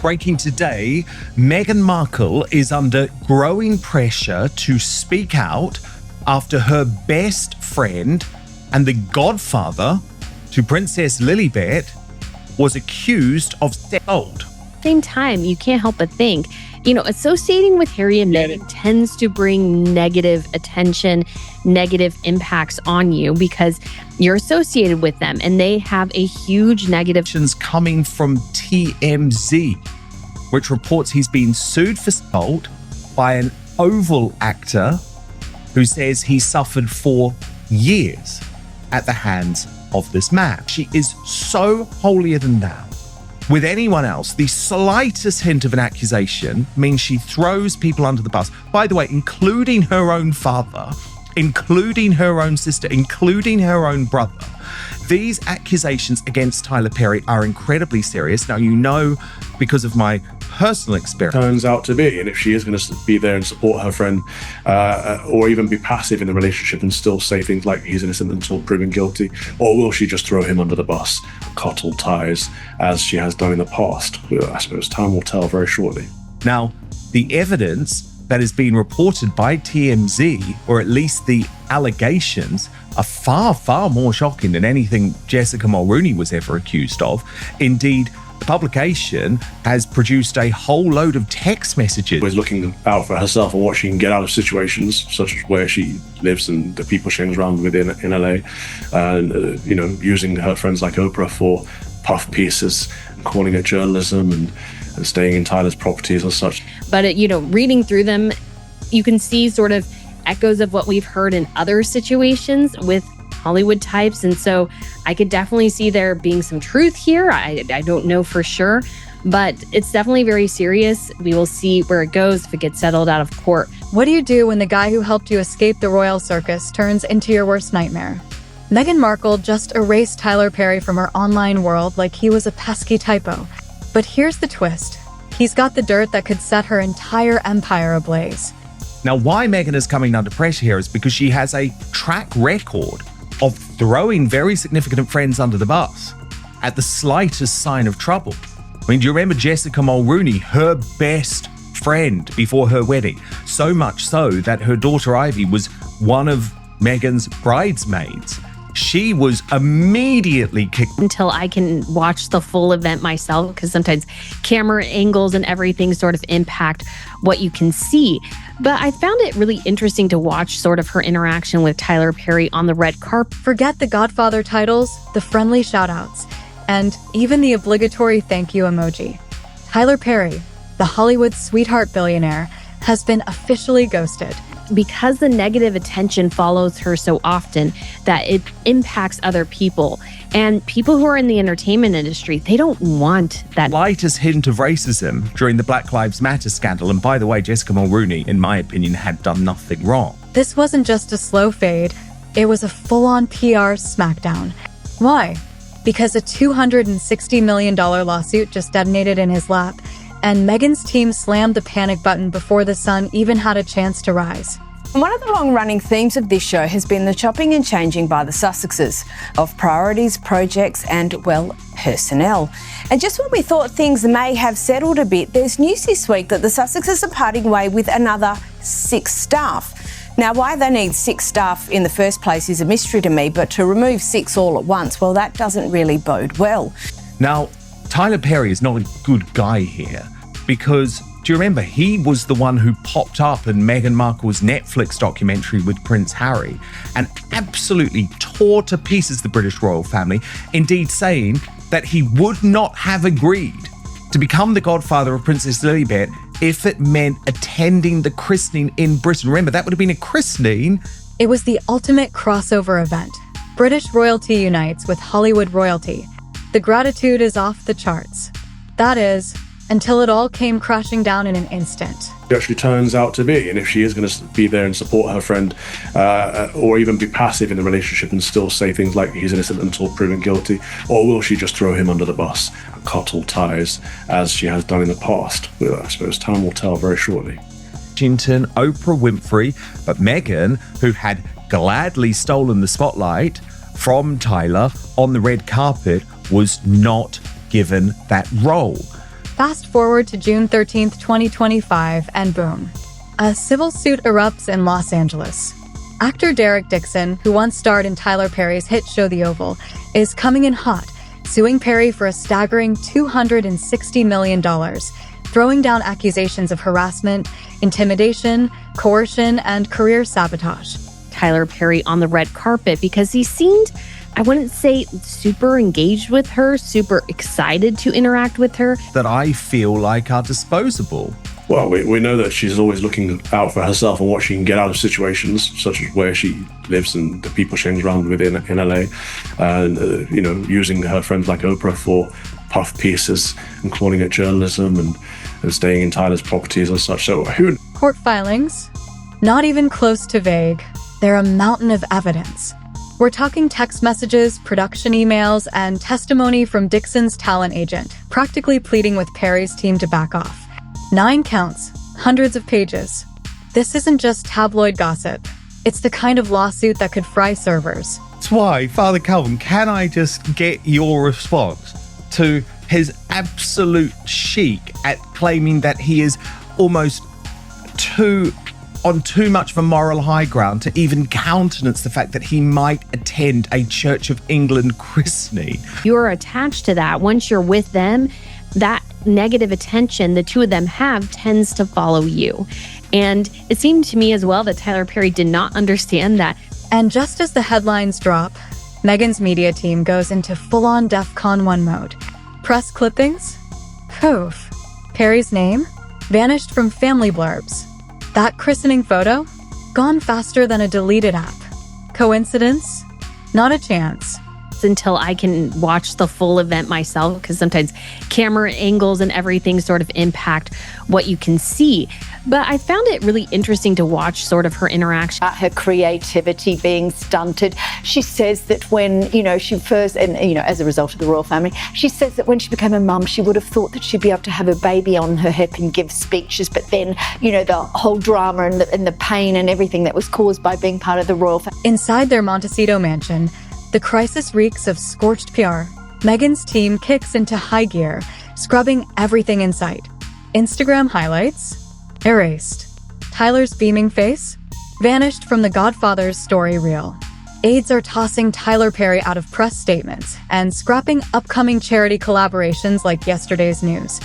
Breaking today, Meghan Markle is under growing pressure to speak out after her best friend and the godfather to Princess Lilibet was accused of assault. Same time, you can't help but think, associating with Harry and Meghan tends to bring negative attention, negative impacts on you because you're associated with them and they have a huge negative. Coming from TMZ, which reports he's been sued for assault by an Oval actor who says he suffered for years at the hands of this man. She is so holier than thou. With anyone else, the slightest hint of an accusation means she throws people under the bus. By the way, including her own father, including her own sister, including her own brother. These accusations against Tyler Perry are incredibly serious. Now, because of my personal experience. Turns out to be, and if she is going to be there and support her friend, or even be passive in the relationship and still say things like he's innocent until proven guilty, or will she just throw him under the bus, cut all ties, as she has done in the past? I suppose time will tell very shortly. Now, the evidence that is being reported by TMZ, or at least the allegations, are far, far more shocking than anything Jessica Mulroney was ever accused of. Indeed, the publication has produced a whole load of text messages. She's looking out for herself and what she can get out of situations, such as where she lives and the people she hangs around with in LA, and using her friends like Oprah for puff pieces, and calling it journalism, and staying in Tyler's properties and such. But, reading through them, you can see sort of echoes of what we've heard in other situations with Hollywood types. And so I could definitely see there being some truth here. I don't know for sure, but it's definitely very serious. We will see where it goes if it gets settled out of court. What do you do when the guy who helped you escape the royal circus turns into your worst nightmare? Meghan Markle just erased Tyler Perry from her online world like he was a pesky typo. But here's the twist. He's got the dirt that could set her entire empire ablaze. Now, why Meghan is coming under pressure here is because she has a track record of throwing very significant friends under the bus at the slightest sign of trouble. I mean, do you remember Jessica Mulroney, her best friend before her wedding? So much so that her daughter Ivy was one of Meghan's bridesmaids. She was immediately kicked. Until I can watch the full event myself, because sometimes camera angles and everything sort of impact what you can see. But I found it really interesting to watch sort of her interaction with Tyler Perry on the red carpet. Forget the Godfather titles, the friendly shout-outs, and even the obligatory thank you emoji. Tyler Perry, the Hollywood sweetheart billionaire, has been officially ghosted. Because the negative attention follows her so often that it impacts other people. And people who are in the entertainment industry, they don't want that. Lightest hint of racism during the Black Lives Matter scandal. And by the way, Jessica Mulroney, in my opinion, had done nothing wrong. This wasn't just a slow fade. It was a full-on PR smackdown. Why? Because a $260 million lawsuit just detonated in his lap, and Meghan's team slammed the panic button before the sun even had a chance to rise. One of the long-running themes of this show has been the chopping and changing by the Sussexes of priorities, projects and, personnel. And just when we thought things may have settled a bit, there's news this week that the Sussexes are parting way with another 6 staff. Now, why they need 6 staff in the first place is a mystery to me, but to remove 6 all at once, that doesn't really bode well. Now, Tyler Perry is not a good guy here because, do you remember, he was the one who popped up in Meghan Markle's Netflix documentary with Prince Harry and absolutely tore to pieces the British royal family, indeed saying that he would not have agreed to become the godfather of Princess Lilibet if it meant attending the christening in Britain. Remember, that would have been a christening. It was the ultimate crossover event. British royalty unites with Hollywood royalty. The gratitude is off the charts. That is, until it all came crashing down in an instant. It actually turns out to be, and if she is going to be there and support her friend, or even be passive in the relationship and still say things like he's innocent until proven guilty, or will she just throw him under the bus and cut all ties, as she has done in the past? I suppose time will tell very shortly. Washington, Oprah Winfrey, but Meghan, who had gladly stolen the spotlight from Tyler on the red carpet, was not given that role. Fast forward to June 13th, 2025, and boom. A civil suit erupts in Los Angeles. Actor Derek Dixon, who once starred in Tyler Perry's hit show The Oval, is coming in hot, suing Perry for a staggering $260 million, throwing down accusations of harassment, intimidation, coercion, and career sabotage. Tyler Perry on the red carpet because he seemed, I wouldn't say super engaged with her, super excited to interact with her. That I feel like are disposable. Well, we know that she's always looking out for herself and what she can get out of situations, such as where she lives and the people she hangs around with in LA, and using her friends like Oprah for puff pieces and calling it journalism and staying in Tyler's properties and such. So who? Court filings? Not even close to vague. They're a mountain of evidence. We're talking text messages, production emails, and testimony from Dixon's talent agent, practically pleading with Perry's team to back off. 9 counts, hundreds of pages. This isn't just tabloid gossip. It's the kind of lawsuit that could fry servers. That's why, Father Calvin, can I just get your response to his absolute chic at claiming that he is almost on too much of a moral high ground to even countenance the fact that he might attend a Church of England christening? You're attached to that. Once you're with them, that negative attention the two of them have tends to follow you. And it seemed to me as well that Tyler Perry did not understand that. And just as the headlines drop, Meghan's media team goes into full-on DEFCON 1 mode. Press clippings? Poof. Perry's name? Vanished from family blurbs. That christening photo? Gone faster than a deleted app. Coincidence? Not a chance. Until I can watch the full event myself, because sometimes camera angles and everything sort of impact what you can see. But I found it really interesting to watch sort of her interaction. Her creativity being stunted. She says that when, she first, and, as a result of the royal family, she says that when she became a mum, she would have thought that she'd be able to have a baby on her hip and give speeches. But then, the whole drama and the pain and everything that was caused by being part of the royal family. Inside their Montecito mansion, the crisis reeks of scorched PR. Meghan's team kicks into high gear, scrubbing everything in sight. Instagram highlights? Erased. Tyler's beaming face? Vanished from The Godfather's story reel. Aides are tossing Tyler Perry out of press statements and scrapping upcoming charity collaborations like yesterday's news.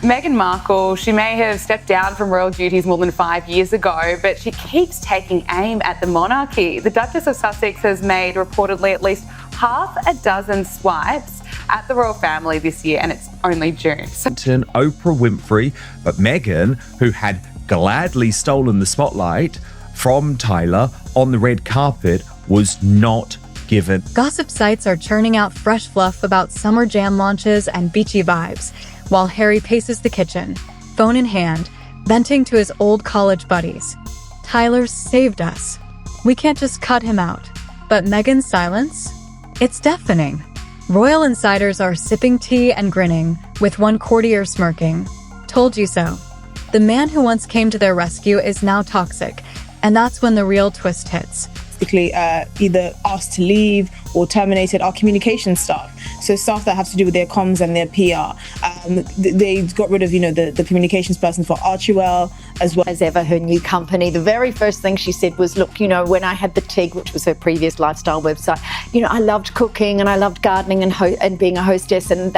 Meghan Markle, she may have stepped down from royal duties more than 5 years ago, but she keeps taking aim at the monarchy. The Duchess of Sussex has made reportedly at least half a dozen swipes at the royal family this year, and it's only June. Oprah Winfrey, but Meghan, who had gladly stolen the spotlight from Tyler on the red carpet, was not given. Gossip sites are churning out fresh fluff about summer jam launches and beachy vibes, while Harry paces the kitchen, phone in hand, venting to his old college buddies. Tyler saved us. We can't just cut him out. But Meghan's silence? It's deafening. Royal insiders are sipping tea and grinning, with one courtier smirking. Told you so. The man who once came to their rescue is now toxic, and that's when the real twist hits. Either asked to leave or terminated our communication staff. So staff that have to do with their comms and their PR. They got rid of, the communications person for Archewell as well. As ever, her new company, the very first thing she said was, look, when I had the TIG, which was her previous lifestyle website, I loved cooking and I loved gardening and being a hostess, and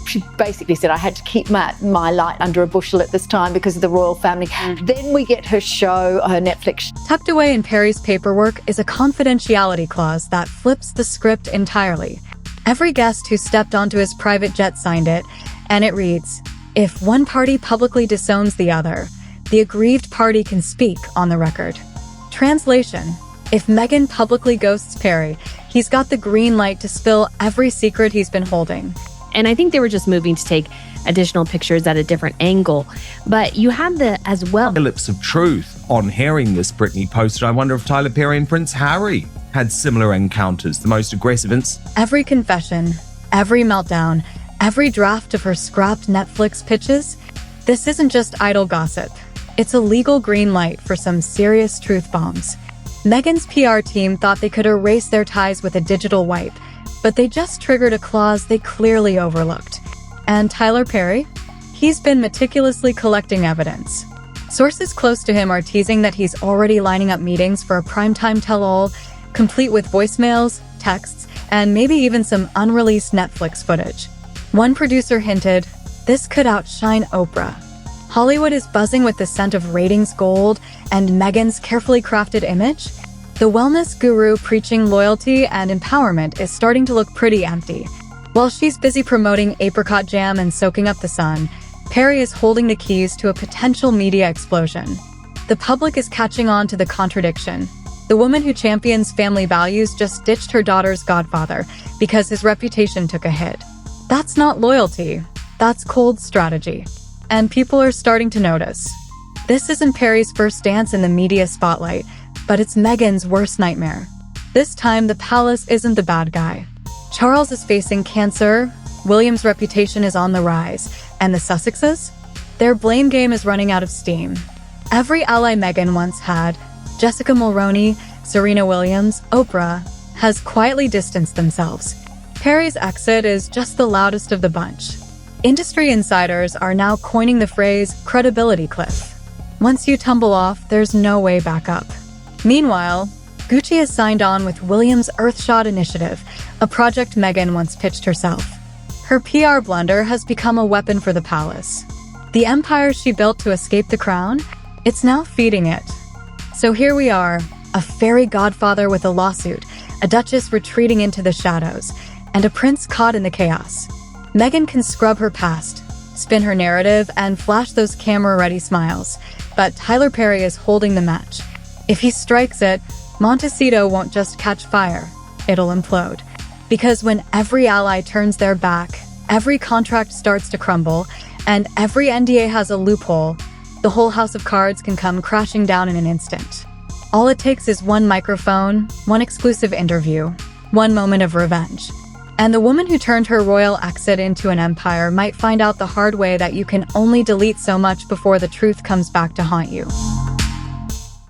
she basically said I had to keep my light under a bushel at this time because of the royal family. Then we get her show, her Netflix. Tucked away in Perry's paperwork is a confidentiality clause that flips the script entirely. Every guest who stepped onto his private jet signed it, and it reads, if one party publicly disowns the other, the aggrieved party can speak on the record. Translation: if Meghan publicly ghosts Perry, he's got the green light to spill every secret he's been holding. And I think they were just moving to take additional pictures at a different angle. But you had as well. Lips of truth on hearing this, Brittany posted. I wonder if Tyler Perry and Prince Harry had similar encounters, the most aggressive Every confession, every meltdown, every draft of her scrapped Netflix pitches, this isn't just idle gossip. It's a legal green light for some serious truth bombs. Meghan's PR team thought they could erase their ties with a digital wipe, but they just triggered a clause they clearly overlooked. And Tyler Perry? He's been meticulously collecting evidence. Sources close to him are teasing that he's already lining up meetings for a primetime tell-all, complete with voicemails, texts, and maybe even some unreleased Netflix footage. One producer hinted, this could outshine Oprah. Hollywood is buzzing with the scent of ratings gold and Meghan's carefully crafted image. The wellness guru preaching loyalty and empowerment is starting to look pretty empty. While she's busy promoting apricot jam and soaking up the sun, Perry is holding the keys to a potential media explosion. The public is catching on to the contradiction. The woman who champions family values just ditched her daughter's godfather because his reputation took a hit. That's not loyalty. That's cold strategy. And people are starting to notice. This isn't Perry's first dance in the media spotlight, but it's Meghan's worst nightmare. This time, the palace isn't the bad guy. Charles is facing cancer, William's reputation is on the rise, and the Sussexes? Their blame game is running out of steam. Every ally Meghan once had, Jessica Mulroney, Serena Williams, Oprah, has quietly distanced themselves. Perry's exit is just the loudest of the bunch. Industry insiders are now coining the phrase credibility cliff. Once you tumble off, there's no way back up. Meanwhile, Gucci has signed on with Williams' Earthshot initiative, a project Meghan once pitched herself. Her PR blunder has become a weapon for the palace. The empire she built to escape the crown, it's now feeding it. So here we are, a fairy godfather with a lawsuit, a duchess retreating into the shadows, and a prince caught in the chaos. Meghan can scrub her past, spin her narrative, and flash those camera-ready smiles, but Tyler Perry is holding the match. If he strikes it, Montecito won't just catch fire, it'll implode. Because when every ally turns their back, every contract starts to crumble, and every NDA has a loophole, the whole house of cards can come crashing down in an instant. All it takes is one microphone, one exclusive interview, one moment of revenge. And the woman who turned her royal exit into an empire might find out the hard way that you can only delete so much before the truth comes back to haunt you.